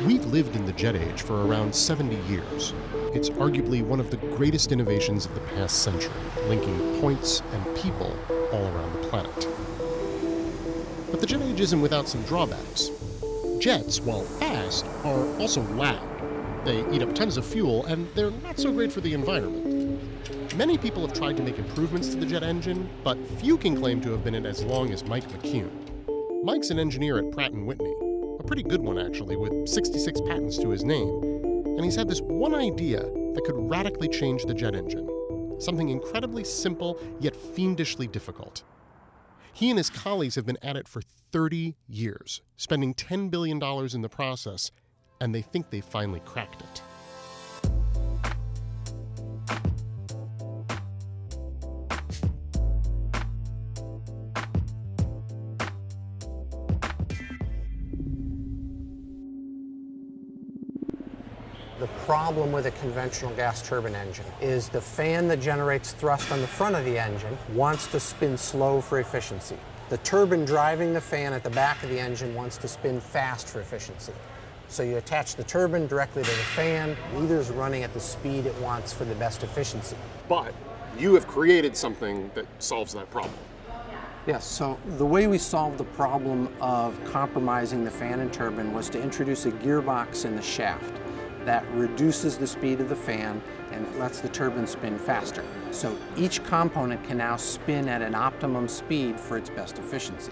We've lived in the jet age for around 70 years. It's arguably one of the greatest innovations of the past century, linking points and people all around the planet. But the jet age isn't without some drawbacks. Jets, while fast, are also loud. They eat up tons of fuel, and they're not so great for the environment. Many people have tried to make improvements to the jet engine, but few can claim to have been in as long as Mike McCune. Mike's an engineer at Pratt & Whitney, a pretty good one actually, with 66 patents to his name. And he's had this one idea that could radically change the jet engine. Something incredibly simple, yet fiendishly difficult. He and his colleagues have been at it for 30 years, spending $10 billion in the process, and they think they've finally cracked it. The problem with a conventional gas turbine engine is the fan that generates thrust on the front of the engine wants to spin slow for efficiency. The turbine driving the fan at the back of the engine wants to spin fast for efficiency. So you attach the turbine directly to the fan, either is running at the speed it wants for the best efficiency. But you have created something that solves that problem. Yes, so the way we solved the problem of compromising the fan and turbine was to introduce a gearbox in the shaft that reduces the speed of the fan and it lets the turbine spin faster. So each component can now spin at an optimum speed for its best efficiency.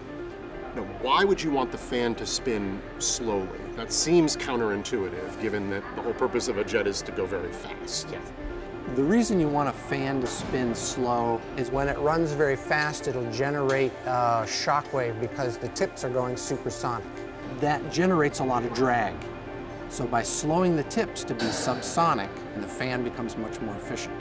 Now, why would you want the fan to spin slowly? That seems counterintuitive, given that the whole purpose of a jet is to go very fast. Yes. The reason you want a fan to spin slow is when it runs very fast, it'll generate a shock wave because the tips are going supersonic. That generates a lot of drag. So by slowing the tips to be subsonic, the fan becomes much more efficient.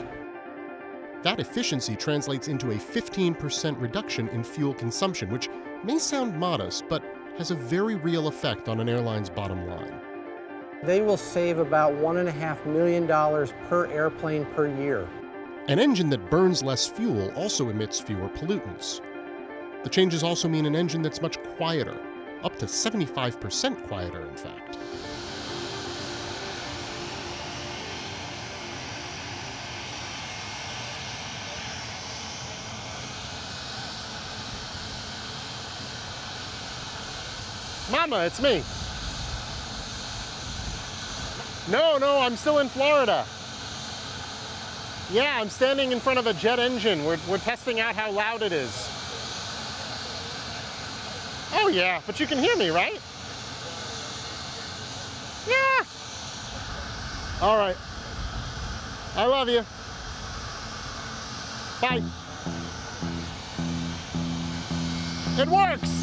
That efficiency translates into a 15% reduction in fuel consumption, which may sound modest, but has a very real effect on an airline's bottom line. They will save about $1.5 million per airplane per year. An engine that burns less fuel also emits fewer pollutants. The changes also mean an engine that's much quieter, up to 75% quieter, in fact. Mama, it's me. No, I'm still in Florida. Yeah, I'm standing in front of a jet engine. We're testing out how loud it is. Oh yeah, but you can hear me, right? Yeah. All right. I love you. Bye. It works.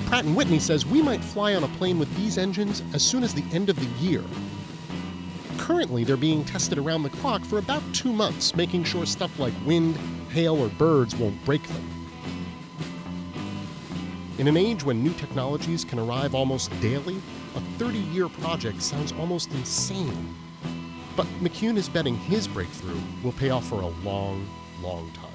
Pratt & Whitney says we might fly on a plane with these engines as soon as the end of the year. Currently, they're being tested around the clock for about 2 months, making sure stuff like wind, hail, or birds won't break them. In an age when new technologies can arrive almost daily, a 30-year project sounds almost insane. But McCune is betting his breakthrough will pay off for a long, long time.